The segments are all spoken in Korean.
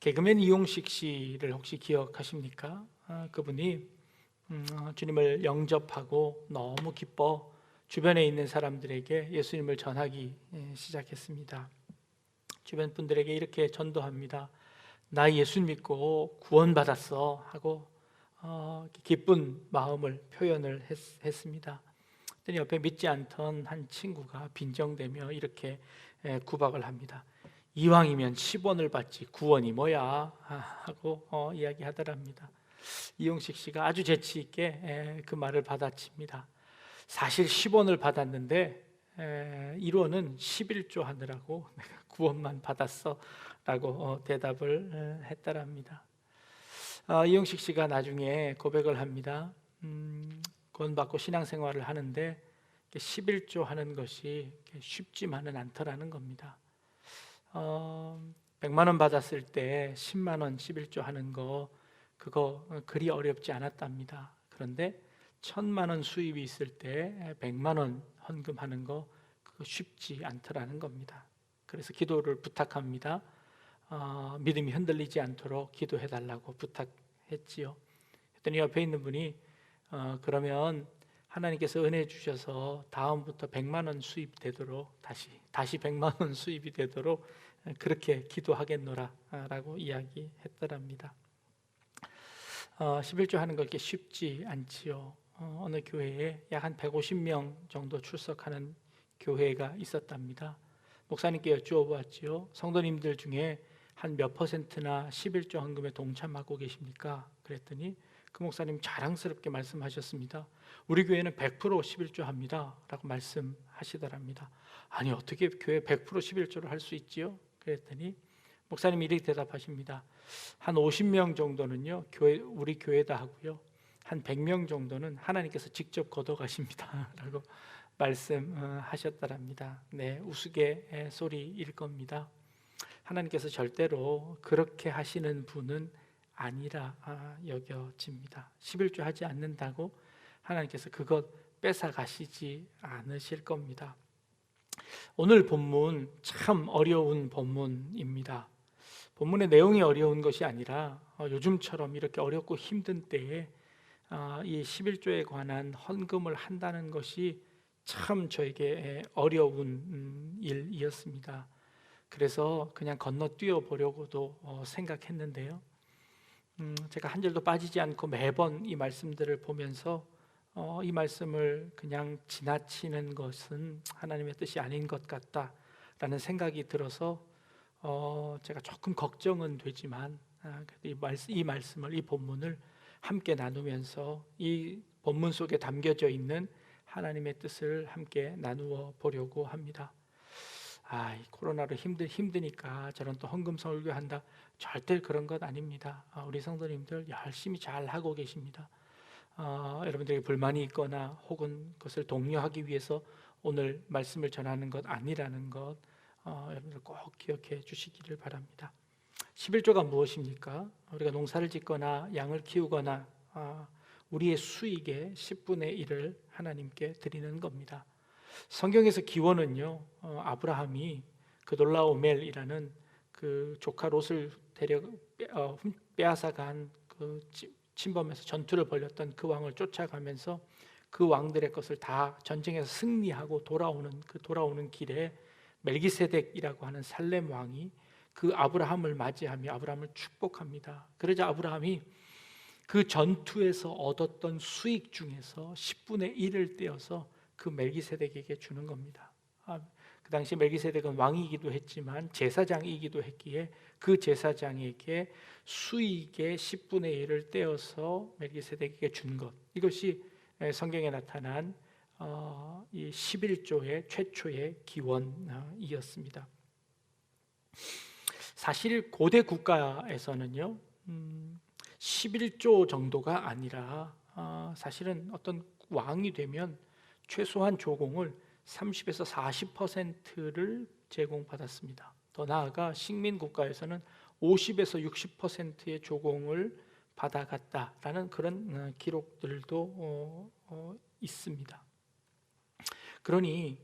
개그맨 이용식 씨를 혹시 기억하십니까? 그분이 주님을 영접하고 너무 기뻐 주변에 있는 사람들에게 예수님을 전하기 시작했습니다. 주변 분들에게 이렇게 전도합니다. 나 예수 믿고 구원받았어 하고 기쁜 마음을 표현을 했습니다. 그랬더니 옆에 믿지 않던 한 친구가 빈정대며 이렇게 구박을 합니다. 이왕이면 10원을 받지 구원이 뭐야 하고 이야기하더랍니다. 이용식 씨가 아주 재치 있게 그 말을 받아칩니다. 사실 10원을 받았는데 1원은 11조 하느라고 내가 구원만 받았어 라고 대답을 했더랍니다. 이용식 씨가 나중에 고백을 합니다. 구원받고 신앙생활을 하는데 11조 하는 것이 쉽지만은 않더라는 겁니다. 100만 원 받았을 때 10만 원 11조 하는 거 그거 그리 어렵지 않았답니다. 그런데 1000만 원 수입이 있을 때 100만 원 헌금하는 거 그거 쉽지 않더라는 겁니다. 그래서 기도를 부탁합니다. 믿음이 흔들리지 않도록 기도해 달라고 부탁했지요. 그랬더니 옆에 있는 분이 그러면 하나님께서 은혜 주셔서 다음부터 100만 원 수입되도록 다시 100만 원 수입이 되도록 그렇게 기도하겠노라 라고 이야기했더랍니다. 11조 하는 거 그렇게 쉽지 않지요. 어느 교회에 약 한 150명 정도 출석하는 교회가 있었답니다. 목사님께 여쭈어보았지요. 성도님들 중에 한 몇 퍼센트나 11조 헌금에 동참하고 계십니까? 그랬더니 그 목사님 자랑스럽게 말씀하셨습니다. 우리 교회는 100% 11조 합니다 라고 말씀하시더랍니다. 아니 어떻게 교회 100% 11조를 할 수 있지요? 그랬더니 목사님이 이렇게 대답하십니다. 한 50명 정도는요 우리 교회다 하고요, 한 100명 정도는 하나님께서 직접 걷어가십니다 라고 말씀하셨더랍니다. 네, 우스갯소리일 겁니다. 하나님께서 절대로 그렇게 하시는 분은 아니라 여겨집니다. 11조 하지 않는다고 하나님께서 그것 뺏어가시지 않으실 겁니다. 오늘 본문 참 어려운 본문입니다. 본문의 내용이 어려운 것이 아니라 요즘처럼 이렇게 어렵고 힘든 때에 이 11조에 관한 헌금을 한다는 것이 참 저에게 어려운 일이었습니다. 그래서 그냥 건너뛰어 보려고도 생각했는데요. 제가 한 절도 빠지지 않고 매번 이 말씀들을 보면서 이 말씀을 그냥 지나치는 것은 하나님의 뜻이 아닌 것 같다라는 생각이 들어서 제가 조금 걱정은 되지만 이 말씀을, 이 본문을 함께 나누면서 이 본문 속에 담겨져 있는 하나님의 뜻을 함께 나누어 보려고 합니다. 이 코로나로 힘드니까 저런 또 헌금 설교한다, 절대 그런 것 아닙니다. 우리 성도님들 열심히 잘 하고 계십니다. 여러분들에게 불만이 있거나 혹은 그것을 독려하기 위해서 오늘 말씀을 전하는 것 아니라는 것 여러분들 꼭 기억해 주시기를 바랍니다. 11조가 무엇입니까? 우리가 농사를 짓거나 양을 키우거나 우리의 수익의 10분의 1을 하나님께 드리는 겁니다. 성경에서 기원은요, 아브라함이 그 돌라오멜이라는 그 조카 롯을 빼앗아간 그 침범해서 전투를 벌였던 그 왕을 쫓아가면서 그 왕들의 것을 다 전쟁에서 승리하고 돌아오는 길에 멜기세덱이라고 하는 살렘 왕이 그 아브라함을 맞이하며 아브라함을 축복합니다. 그러자 아브라함이 그 전투에서 얻었던 수익 중에서 10분의 1을 떼어서 그 멜기세덱에게 주는 겁니다. 그 당시 멜기세덱은 왕이기도 했지만 제사장이기도 했기에 그 제사장에게 수익의 10분의 1을 떼어서 멜기세덱에게 준 것, 이것이 성경에 나타난 이 11조의 최초의 기원이었습니다. 사실 고대 국가에서는요 11조 정도가 아니라 사실은 어떤 왕이 되면 최소한 조공을 30에서 40%를 제공받았습니다. 더 나아가 식민 국가에서는 50에서 60%의 조공을 받아갔다라는 그런 기록들도 있습니다. 그러니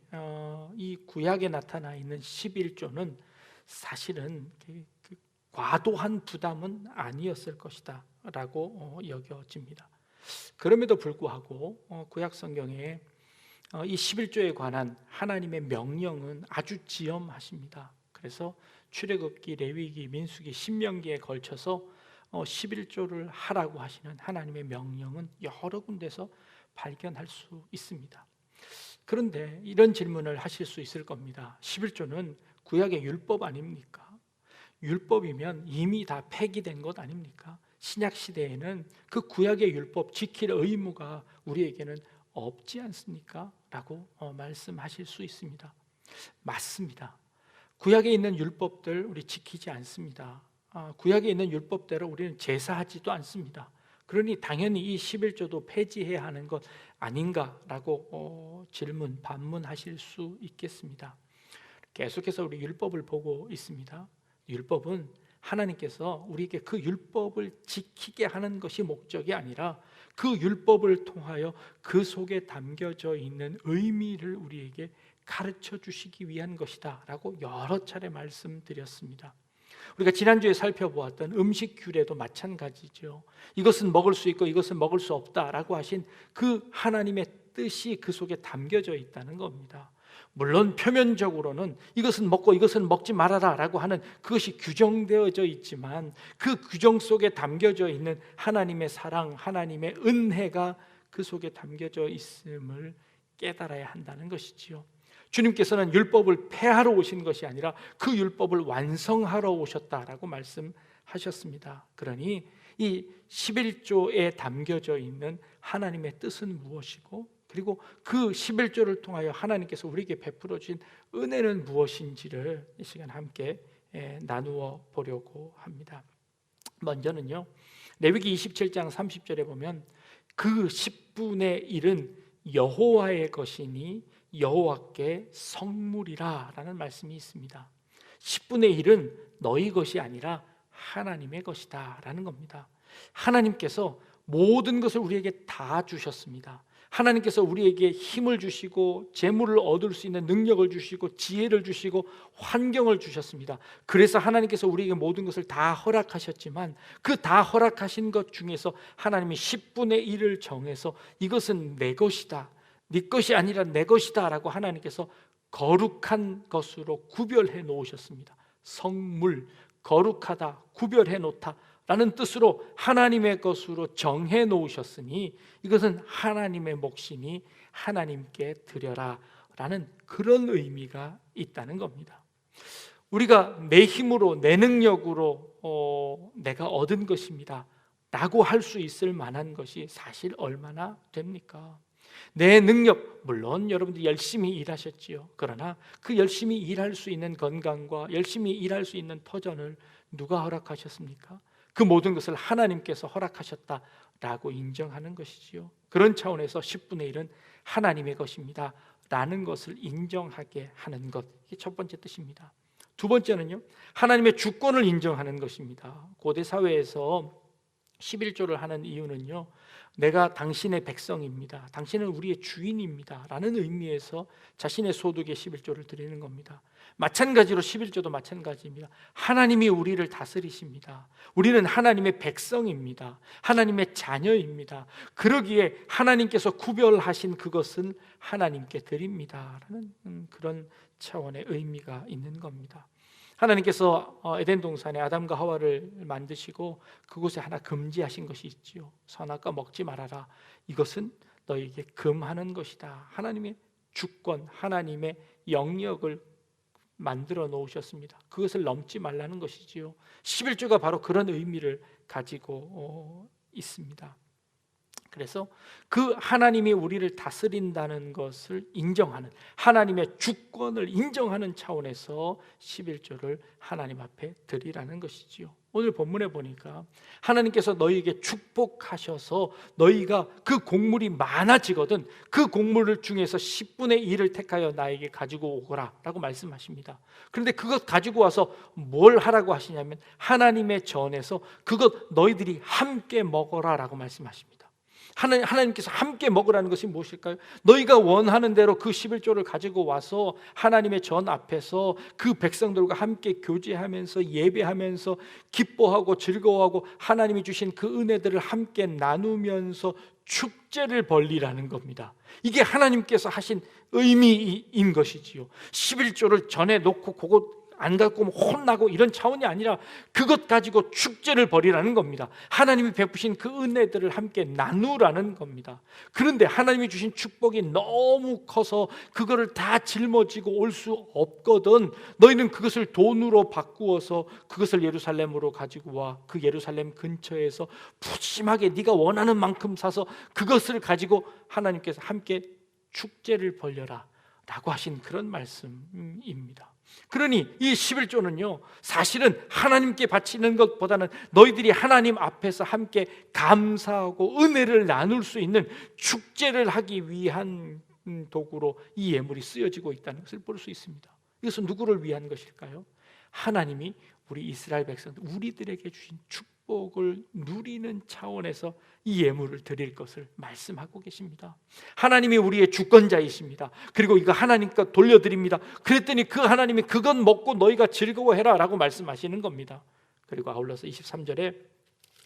이 구약에 나타나 있는 11조는 사실은 과도한 부담은 아니었을 것이다 라고 여겨집니다. 그럼에도 불구하고 구약 성경에 이 11조에 관한 하나님의 명령은 아주 지엄하십니다. 그래서 출애굽기, 레위기, 민수기, 신명기에 걸쳐서 11조를 하라고 하시는 하나님의 명령은 여러 군데서 발견할 수 있습니다. 그런데 이런 질문을 하실 수 있을 겁니다. 11조는 구약의 율법 아닙니까? 율법이면 이미 다 폐기된 것 아닙니까? 신약 시대에는 그 구약의 율법 지킬 의무가 우리에게는 없지 않습니까? 라고 말씀하실 수 있습니다. 맞습니다. 구약에 있는 율법들 우리 지키지 않습니다. 구약에 있는 율법대로 우리는 제사하지도 않습니다. 그러니 당연히 이 11조도 폐지해야 하는 것 아닌가라고 반문하실 수 있겠습니다. 계속해서 우리 율법을 보고 있습니다. 율법은 하나님께서 우리에게 그 율법을 지키게 하는 것이 목적이 아니라 그 율법을 통하여 그 속에 담겨져 있는 의미를 우리에게 가르쳐 주시기 위한 것이다 라고 여러 차례 말씀드렸습니다. 우리가 지난주에 살펴보았던 음식 규례도 마찬가지죠. 이것은 먹을 수 있고 이것은 먹을 수 없다라고 하신 그 하나님의 뜻이 그 속에 담겨져 있다는 겁니다. 물론 표면적으로는 이것은 먹고 이것은 먹지 말아라 라고 하는 그것이 규정되어져 있지만 그 규정 속에 담겨져 있는 하나님의 사랑, 하나님의 은혜가 그 속에 담겨져 있음을 깨달아야 한다는 것이지요. 주님께서는 율법을 폐하러 오신 것이 아니라 그 율법을 완성하러 오셨다라고 말씀하셨습니다. 그러니 이 11조에 담겨져 있는 하나님의 뜻은 무엇이고 그리고 그 11조를 통하여 하나님께서 우리에게 베풀어 주신 은혜는 무엇인지를 이 시간 함께 나누어 보려고 합니다. 먼저는요, 레위기 27장 30절에 보면 그 10분의 1은 여호와의 것이니 여호와께 성물이라 라는 말씀이 있습니다. 10분의 1은 너희 것이 아니라 하나님의 것이다 라는 겁니다. 하나님께서 모든 것을 우리에게 다 주셨습니다. 하나님께서 우리에게 힘을 주시고 재물을 얻을 수 있는 능력을 주시고 지혜를 주시고 환경을 주셨습니다. 그래서 하나님께서 우리에게 모든 것을 다 허락하셨지만 그 다 허락하신 것 중에서 하나님이 10분의 1을 정해서 이것은 내 것이다, 네 것이 아니라 내 것이다 라고 하나님께서 거룩한 것으로 구별해 놓으셨습니다. 성물, 거룩하다, 구별해 놓다 라는 뜻으로 하나님의 것으로 정해 놓으셨으니 이것은 하나님의 몫이니 하나님께 드려라 라는 그런 의미가 있다는 겁니다. 우리가 내 힘으로 내 능력으로 내가 얻은 것입니다 라고 할 수 있을 만한 것이 사실 얼마나 됩니까? 내 능력, 물론 여러분들이 열심히 일하셨지요. 그러나 그 열심히 일할 수 있는 건강과 열심히 일할 수 있는 터전을 누가 허락하셨습니까? 그 모든 것을 하나님께서 허락하셨다라고 인정하는 것이지요. 그런 차원에서 10분의 1은 하나님의 것입니다 라는 것을 인정하게 하는 것, 이게 첫 번째 뜻입니다. 두 번째는요, 하나님의 주권을 인정하는 것입니다. 고대 사회에서 11조를 하는 이유는요, 내가 당신의 백성입니다, 당신은 우리의 주인입니다 라는 의미에서 자신의 소득의 11조를 드리는 겁니다. 마찬가지로 11조도 마찬가지입니다. 하나님이 우리를 다스리십니다. 우리는 하나님의 백성입니다. 하나님의 자녀입니다. 그러기에 하나님께서 구별하신 그것은 하나님께 드립니다 라는 그런 차원의 의미가 있는 겁니다. 하나님께서 에덴 동산에 아담과 하와를 만드시고 그곳에 하나 금지하신 것이 있지요. 선악과 먹지 말아라. 이것은 너에게 금하는 것이다. 하나님의 주권, 하나님의 영역을 만들어 놓으셨습니다. 그것을 넘지 말라는 것이지요. 11조가 바로 그런 의미를 가지고 있습니다. 그래서 그 하나님이 우리를 다스린다는 것을 인정하는, 하나님의 주권을 인정하는 차원에서 11조를 하나님 앞에 드리라는 것이지요. 오늘 본문에 보니까 하나님께서 너희에게 축복하셔서 너희가 그 곡물이 많아지거든 그 곡물 중에서 10분의 1을 택하여 나에게 가지고 오거라 라고 말씀하십니다. 그런데 그것 가지고 와서 뭘 하라고 하시냐면 하나님의 전에서 그것 너희들이 함께 먹어라 라고 말씀하십니다. 하나님께서 함께 먹으라는 것이 무엇일까요? 너희가 원하는 대로 그 11조를 가지고 와서 하나님의 전 앞에서 그 백성들과 함께 교제하면서 예배하면서 기뻐하고 즐거워하고 하나님이 주신 그 은혜들을 함께 나누면서 축제를 벌리라는 겁니다. 이게 하나님께서 하신 의미인 것이지요. 11조를 전에 놓고 그거 안 갖고 오면 혼나고 이런 차원이 아니라 그것 가지고 축제를 벌이라는 겁니다. 하나님이 베푸신 그 은혜들을 함께 나누라는 겁니다. 그런데 하나님이 주신 축복이 너무 커서 그거를 다 짊어지고 올 수 없거든. 너희는 그것을 돈으로 바꾸어서 그것을 예루살렘으로 가지고 와. 그 예루살렘 근처에서 푸짐하게 네가 원하는 만큼 사서 그것을 가지고 하나님께서 함께 축제를 벌려라 라고 하신 그런 말씀입니다. 그러니 이 11조는요 사실은 하나님께 바치는 것보다는 너희들이 하나님 앞에서 함께 감사하고 은혜를 나눌 수 있는 축제를 하기 위한 도구로 이 예물이 쓰여지고 있다는 것을 볼 수 있습니다. 이것은 누구를 위한 것일까요? 하나님이 우리 이스라엘 백성들 우리들에게 주신 축복을 누리는 차원에서 이 예물을 드릴 것을 말씀하고 계십니다. 하나님이 우리의 주권자이십니다. 그리고 이거 하나님께 돌려드립니다. 그랬더니 그 하나님이 그건 먹고 너희가 즐거워해라 라고 말씀하시는 겁니다. 그리고 아울러서 23절에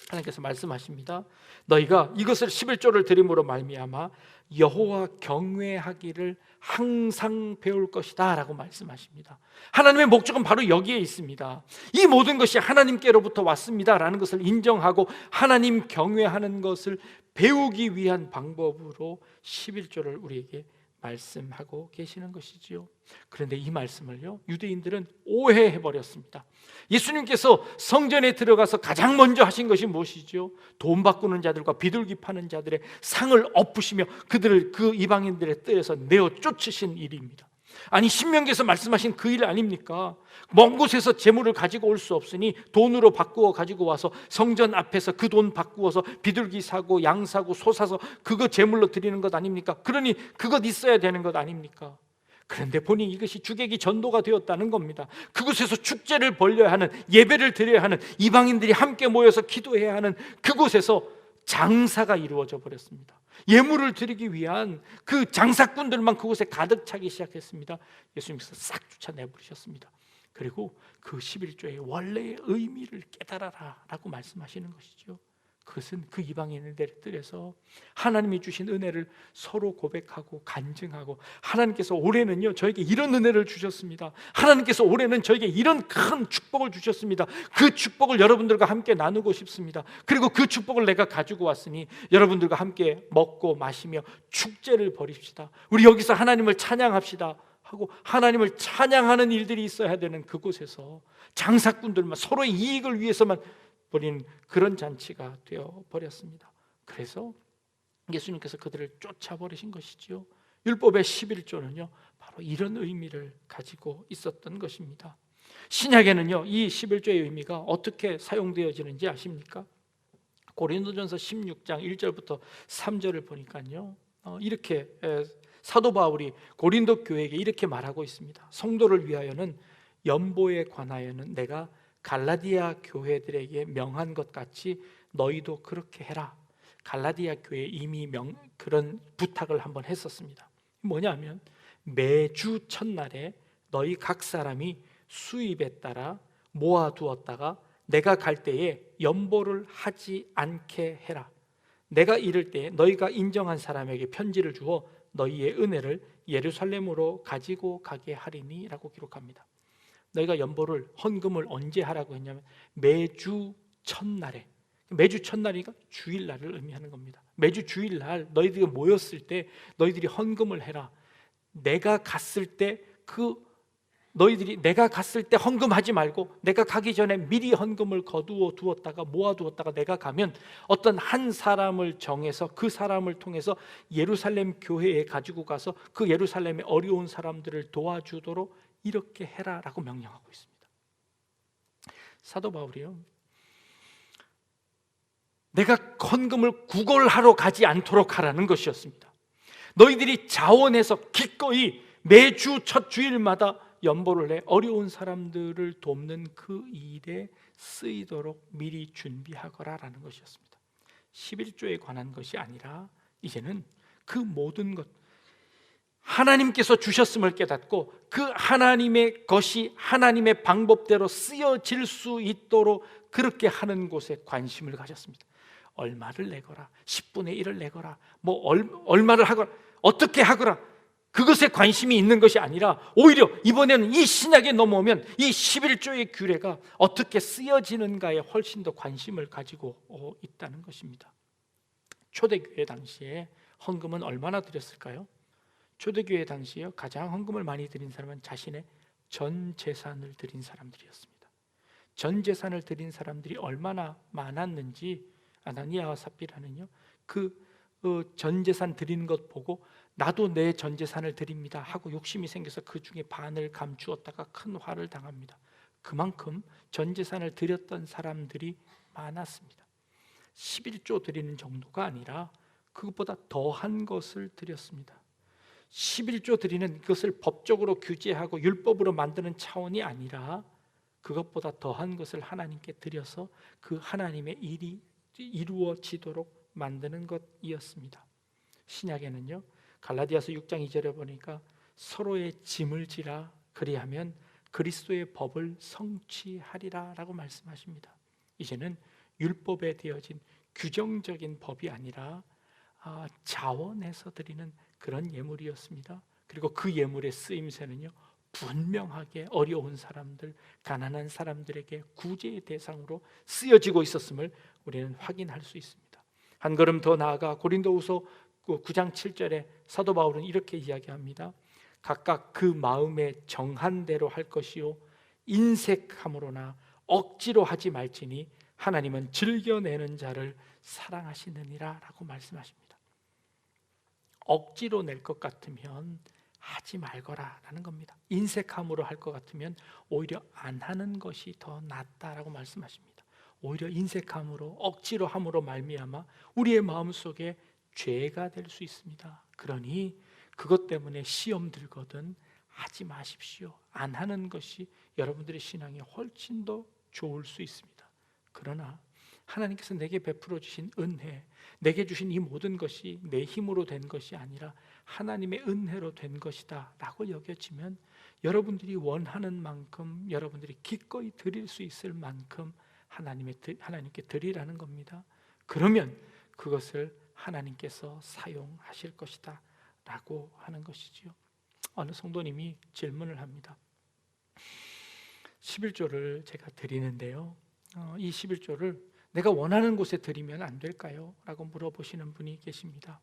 하나님께서 말씀하십니다. 너희가 이것을 11조를 드림으로 말미암아 여호와 경외하기를 항상 배울 것이다 라고 말씀하십니다. 하나님의 목적은 바로 여기에 있습니다. 이 모든 것이 하나님께로부터 왔습니다 라는 것을 인정하고 하나님 경외하는 것을 배우기 위한 방법으로 11조를 우리에게 말씀하고 계시는 것이지요. 그런데 이 말씀을요 유대인들은 오해해버렸습니다. 예수님께서 성전에 들어가서 가장 먼저 하신 것이 무엇이죠? 돈 바꾸는 자들과 비둘기 파는 자들의 상을 엎으시며 그들을 그 이방인들의 뜰에서 내어 쫓으신 일입니다. 아니 신명기에서 말씀하신 그 일 아닙니까? 먼 곳에서 재물을 가지고 올 수 없으니 돈으로 바꾸어 가지고 와서 성전 앞에서 그 돈 바꾸어서 비둘기 사고 양 사고 소 사서 그거 재물로 드리는 것 아닙니까? 그러니 그것 있어야 되는 것 아닙니까? 그런데 보니 이것이 주객이 전도가 되었다는 겁니다. 그곳에서 축제를 벌려야 하는, 예배를 드려야 하는, 이방인들이 함께 모여서 기도해야 하는 그곳에서 장사가 이루어져 버렸습니다. 예물을 드리기 위한 그 장사꾼들만 그곳에 가득 차기 시작했습니다. 예수님께서 싹 쫓아내버리셨습니다. 그리고 그 11조의 원래의 의미를 깨달아라 라고 말씀하시는 것이죠. 그것은 그 이방인들의 뜰에서 하나님이 주신 은혜를 서로 고백하고 간증하고, 하나님께서 올해는요 저에게 이런 은혜를 주셨습니다. 하나님께서 올해는 저에게 이런 큰 축복을 주셨습니다. 그 축복을 여러분들과 함께 나누고 싶습니다. 그리고 그 축복을 내가 가지고 왔으니 여러분들과 함께 먹고 마시며 축제를 벌입시다. 우리 여기서 하나님을 찬양합시다 하고 하나님을 찬양하는 일들이 있어야 되는 그곳에서 장사꾼들만 서로의 이익을 위해서만 버린 그런 잔치가 되어 버렸습니다. 그래서 예수님께서 그들을 쫓아버리신 것이지요. 율법의 11조는요 바로 이런 의미를 가지고 있었던 것입니다. 신약에는요 이 11조의 의미가 어떻게 사용되어지는지 아십니까? 고린도전서 16장 1절부터 3절을 보니까요 이렇게 사도 바울이 고린도 교회에게 이렇게 말하고 있습니다. 성도를 위하여는 연보에 관하여는 내가 갈라디아 교회들에게 명한 것 같이 너희도 그렇게 해라. 갈라디아 교회에 이미 그런 부탁을 한번 했었습니다. 뭐냐면 매주 첫날에 너희 각 사람이 수입에 따라 모아두었다가 내가 갈 때에 연보를 하지 않게 해라. 내가 이를 때에 너희가 인정한 사람에게 편지를 주어 너희의 은혜를 예루살렘으로 가지고 가게 하리니 라고 기록합니다. 너희가 연보를 헌금을 언제 하라고 했냐면 매주 첫날에, 매주 첫날이니까 주일날을 의미하는 겁니다. 매주 주일날 너희들이 모였을 때 너희들이 헌금을 해라. 내가 갔을 때 내가 갔을 때 헌금하지 말고 내가 가기 전에 미리 헌금을 거두어 두었다가 모아두었다가 내가 가면 어떤 한 사람을 정해서 그 사람을 통해서 예루살렘 교회에 가지고 가서 그 예루살렘의 어려운 사람들을 도와주도록 이렇게 해라라고 명령하고 있습니다. 사도 바울이요 내가 헌금을 구걸하러 가지 않도록 하라는 것이었습니다. 너희들이 자원해서 기꺼이 매주 첫 주일마다 연보를 내 어려운 사람들을 돕는 그 일에 쓰이도록 미리 준비하거라라는 것이었습니다. 11조에 관한 것이 아니라 이제는 그 모든 것, 하나님께서 주셨음을 깨닫고 그 하나님의 것이 하나님의 방법대로 쓰여질 수 있도록 그렇게 하는 곳에 관심을 가졌습니다. 얼마를 내거라, 10분의 1을 내거라, 뭐 얼마를 하거라, 어떻게 하거라, 그것에 관심이 있는 것이 아니라 오히려 이번에는 이 신약에 넘어오면 이 11조의 규례가 어떻게 쓰여지는가에 훨씬 더 관심을 가지고 있다는 것입니다. 초대교회 당시에 헌금은 얼마나 드렸을까요? 초대교회 당시에 가장 헌금을 많이 드린 사람은 자신의 전 재산을 드린 사람들이었습니다. 전 재산을 드린 사람들이 얼마나 많았는지 아나니아와 삽비라는요, 전 재산 드리는 것 보고 나도 내 전 재산을 드립니다 하고 욕심이 생겨서 그 중에 반을 감추었다가 큰 화를 당합니다. 그만큼 전 재산을 드렸던 사람들이 많았습니다. 11조 드리는 정도가 아니라 그것보다 더한 것을 드렸습니다. 11조 드리는 것을 법적으로 규제하고 율법으로 만드는 차원이 아니라 그것보다 더한 것을 하나님께 드려서 그 하나님의 일이 이루어지도록 만드는 것이었습니다. 신약에는요, 갈라디아서 6장 2절에 보니까 서로의 짐을 지라 그리하면 그리스도의 법을 성취하리라 라고 말씀하십니다. 이제는 율법에 되어진 규정적인 법이 아니라 자원해서 드리는 그런 예물이었습니다. 그리고 그 예물의 쓰임새는요, 분명하게 어려운 사람들, 가난한 사람들에게 구제의 대상으로 쓰여지고 있었음을 우리는 확인할 수 있습니다. 한 걸음 더 나아가 고린도후서 9장 7절에 사도 바울은 이렇게 이야기합니다. 각각 그 마음에 정한 대로 할 것이요 인색함으로나 억지로 하지 말지니 하나님은 즐겨내는 자를 사랑하시느니라 라고 말씀하십니다. 억지로 낼 것 같으면 하지 말거라 라는 겁니다. 인색함으로 할 것 같으면 오히려 안 하는 것이 더 낫다라고 말씀하십니다. 오히려 인색함으로 억지로 함으로 말미암아 우리의 마음속에 죄가 될 수 있습니다. 그러니 그것 때문에 시험 들거든 하지 마십시오. 안 하는 것이 여러분들의 신앙에 훨씬 더 좋을 수 있습니다. 그러나 하나님께서 내게 베풀어 주신 은혜, 내게 주신 이 모든 것이 내 힘으로 된 것이 아니라 하나님의 은혜로 된 것이다 라고 여겨지면 여러분들이 원하는 만큼, 여러분들이 기꺼이 드릴 수 있을 만큼 하나님께 드리라는 겁니다. 그러면 그것을 하나님께서 사용하실 것이다 라고 하는 것이지요. 어느 성도님이 질문을 합니다. 11조를 제가 드리는데요, 이 11조를 내가 원하는 곳에 드리면 안 될까요? 라고 물어보시는 분이 계십니다.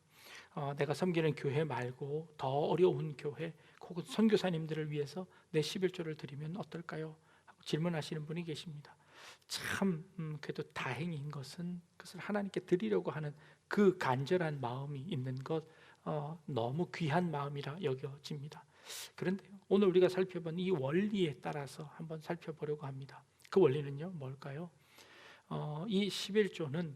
내가 섬기는 교회 말고 더 어려운 교회 혹은 선교사님들을 위해서 내 11조를 드리면 어떨까요? 하고 질문하시는 분이 계십니다. 참 그래도 다행인 것은 그것을 하나님께 드리려고 하는 그 간절한 마음이 있는 것, 너무 귀한 마음이라 여겨집니다. 그런데 오늘 우리가 살펴본 이 원리에 따라서 한번 살펴보려고 합니다. 그 원리는요, 뭘까요? 이 11조는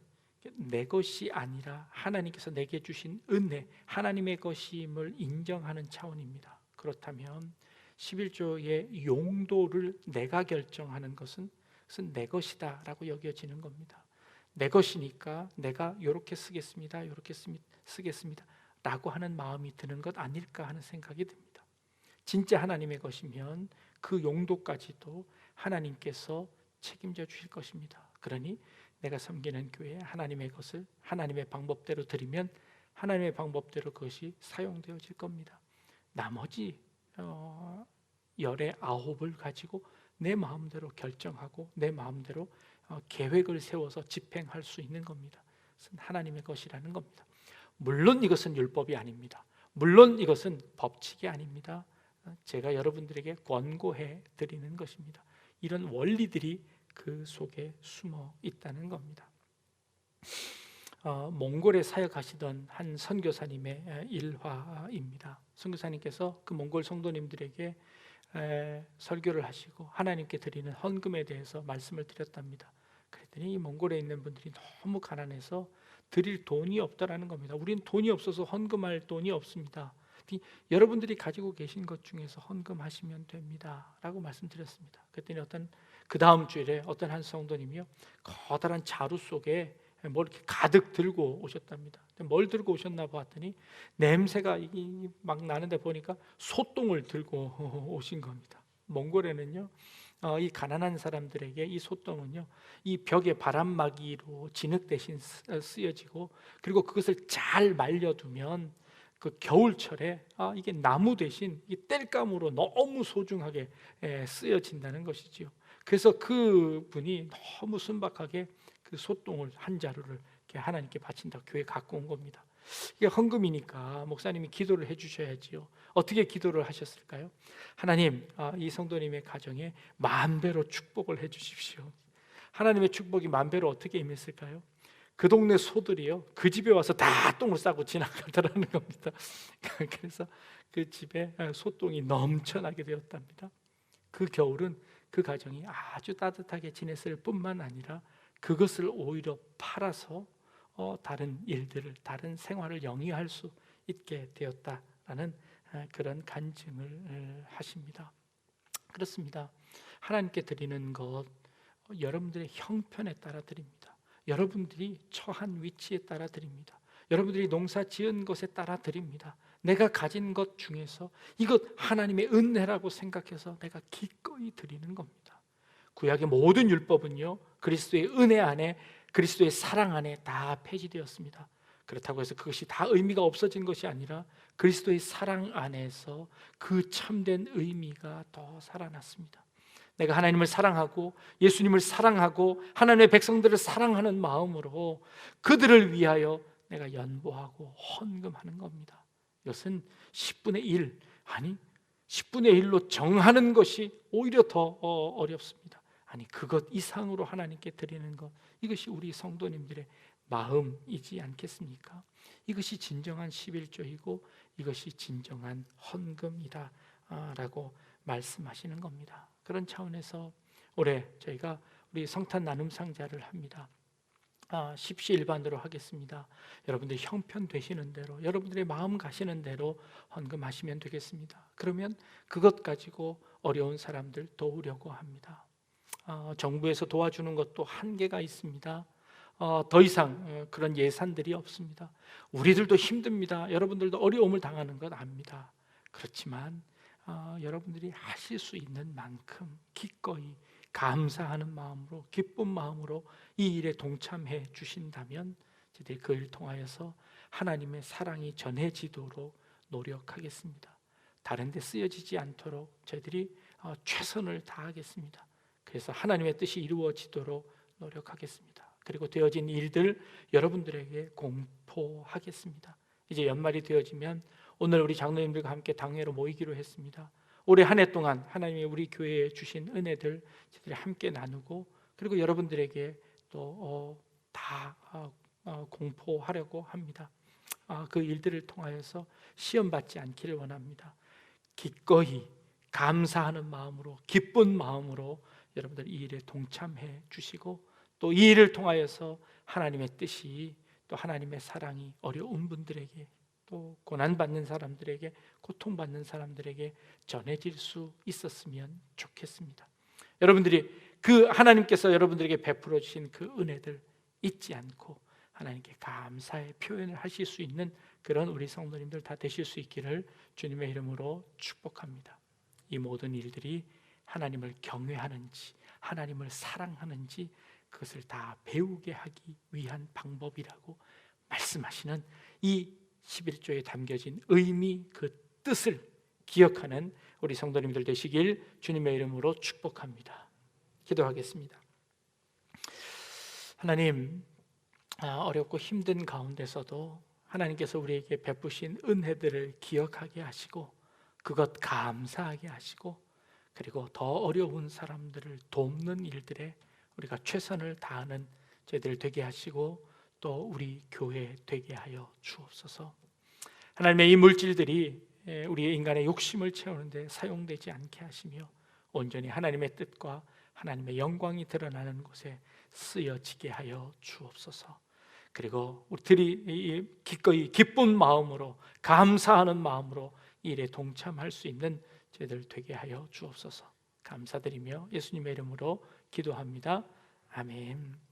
내 것이 아니라 하나님께서 내게 주신 은혜, 하나님의 것임을 인정하는 차원입니다. 그렇다면 11조의 용도를 내가 결정하는 것은 내 것이다 라고 여겨지는 겁니다. 내 것이니까 내가 이렇게 쓰겠습니다, 이렇게 쓰겠습니다 라고 하는 마음이 드는 것 아닐까 하는 생각이 듭니다. 진짜 하나님의 것이면 그 용도까지도 하나님께서 책임져 주실 것입니다. 그러니 내가 섬기는 교회에 하나님의 것을 하나님의 방법대로 드리면 하나님의 방법대로 그것이 사용되어질 겁니다. 나머지 19을 가지고 내 마음대로 결정하고 내 마음대로 계획을 세워서 집행할 수 있는 겁니다. 그것은 하나님의 것이라는 겁니다. 물론 이것은 율법이 아닙니다. 물론 이것은 법칙이 아닙니다. 제가 여러분들에게 권고해 드리는 것입니다. 이런 원리들이 그 속에 숨어 있다는 겁니다. 몽골에 사역하시던 한 선교사님의 일화입니다. 선교사님께서 그 몽골 성도님들에게 설교를 하시고 하나님께 드리는 헌금에 대해서 말씀을 드렸답니다. 그랬더니 이 몽골에 있는 분들이 너무 가난해서 드릴 돈이 없다라는 겁니다. 우리는 돈이 없어서 헌금할 돈이 없습니다. 여러분들이 가지고 계신 것 중에서 헌금하시면 됩니다 라고 말씀드렸습니다. 그랬더니 그 다음 주일에 어떤 한 성도님이요, 커다란 자루 속에 뭘 이렇게 가득 들고 오셨답니다. 뭘 들고 오셨나 봤더니 냄새가 막 나는데 보니까 소똥을 들고 오신 겁니다. 몽골에는요, 이 가난한 사람들에게 이 소똥은요, 이 벽에 바람막이로 진흙 대신 쓰여지고, 그리고 그것을 잘 말려두면 그 겨울철에 이게 나무 대신 이 땔감으로 너무 소중하게 쓰여진다는 것이지요. 그래서 그 분이 너무 순박하게 그 소똥을 한 자루를 이렇게 하나님께 바친다고 교회 갖고 온 겁니다. 이게 헌금이니까 목사님이 기도를 해주셔야지요. 어떻게 기도를 하셨을까요? 하나님, 이 성도님의 가정에 만배로 축복을 해주십시오. 하나님의 축복이 만배로 어떻게 임했을까요? 그 동네 소들이요, 그 집에 와서 다 똥을 싸고 지나가더라는 겁니다. 그래서 그 집에 소똥이 넘쳐나게 되었답니다. 그 겨울은 그 가정이 아주 따뜻하게 지냈을 뿐만 아니라 그것을 오히려 팔아서 다른 일들을, 다른 생활을 영위할 수 있게 되었다라는 그런 간증을 하십니다. 그렇습니다. 하나님께 드리는 것, 여러분들의 형편에 따라 드립니다. 여러분들이 처한 위치에 따라 드립니다. 여러분들이 농사 지은 것에 따라 드립니다. 내가 가진 것 중에서 이것 하나님의 은혜라고 생각해서 내가 기꺼이 드리는 겁니다. 구약의 모든 율법은요, 그리스도의 은혜 안에, 그리스도의 사랑 안에 다 폐지되었습니다. 그렇다고 해서 그것이 다 의미가 없어진 것이 아니라 그리스도의 사랑 안에서 그 참된 의미가 더 살아났습니다. 내가 하나님을 사랑하고 예수님을 사랑하고 하나님의 백성들을 사랑하는 마음으로 그들을 위하여 내가 연보하고 헌금하는 겁니다. 이것은 10분의 1, 아니 10분의 1로 정하는 것이 오히려 더 어렵습니다. 아니 그것 이상으로 하나님께 드리는 것, 이것이 우리 성도님들의 마음이지 않겠습니까? 이것이 진정한 11조이고 이것이 진정한 헌금이다 라고 말씀하시는 겁니다. 그런 차원에서 올해 저희가 우리 성탄 나눔 상자를 합니다. 십시일반으로 하겠습니다. 여러분들이 형편 되시는 대로, 여러분들의 마음 가시는 대로 헌금하시면 되겠습니다. 그러면 그것 가지고 어려운 사람들 도우려고 합니다. 정부에서 도와주는 것도 한계가 있습니다. 더 이상 그런 예산들이 없습니다. 우리들도 힘듭니다. 여러분들도 어려움을 당하는 것 압니다. 그렇지만 여러분들이 하실 수 있는 만큼 기꺼이 감사하는 마음으로, 기쁜 마음으로 이 일에 동참해 주신다면 저희들이 그 일을 통하여서 하나님의 사랑이 전해지도록 노력하겠습니다. 다른 데 쓰여지지 않도록 저희들이 최선을 다하겠습니다. 그래서 하나님의 뜻이 이루어지도록 노력하겠습니다. 그리고 되어진 일들 여러분들에게 공포하겠습니다. 이제 연말이 되어지면 오늘 우리 장로님들과 함께 당회로 모이기로 했습니다. 올해 한 해 동안 하나님이 우리 교회에 주신 은혜들 저희들이 함께 나누고, 그리고 여러분들에게 또 다 공포하려고 합니다. 그 일들을 통하여서 시험받지 않기를 원합니다. 기꺼이 감사하는 마음으로, 기쁜 마음으로 여러분들 이 일에 동참해 주시고, 또 이 일을 통하여서 하나님의 뜻이, 또 하나님의 사랑이 어려운 분들에게, 또 고난받는 사람들에게, 고통받는 사람들에게 전해질 수 있었으면 좋겠습니다. 여러분들이 그 하나님께서 여러분들에게 베풀어 주신 그 은혜들 잊지 않고 하나님께 감사의 표현을 하실 수 있는 그런 우리 성도님들 다 되실 수 있기를 주님의 이름으로 축복합니다. 이 모든 일들이 하나님을 경외하는지, 하나님을 사랑하는지 그것을 다 배우게 하기 위한 방법이라고 말씀하시는 이 11조에 담겨진 의미, 그 뜻을 기억하는 우리 성도님들 되시길 주님의 이름으로 축복합니다. 기도하겠습니다. 하나님, 어렵고 힘든 가운데서도 하나님께서 우리에게 베푸신 은혜들을 기억하게 하시고 그것 감사하게 하시고, 그리고 더 어려운 사람들을 돕는 일들에 우리가 최선을 다하는 저희들 되게 하시고 또 우리 교회 되게 하여 주옵소서. 하나님의 이 물질들이 우리의 인간의 욕심을 채우는데 사용되지 않게 하시며 온전히 하나님의 뜻과 하나님의 영광이 드러나는 곳에 쓰여지게 하여 주옵소서. 그리고 우리들이 기꺼이 기쁜 마음으로, 감사하는 마음으로 이 일에 동참할 수 있는 저희들 되게 하여 주옵소서. 감사드리며 예수님의 이름으로 기도합니다. 아멘.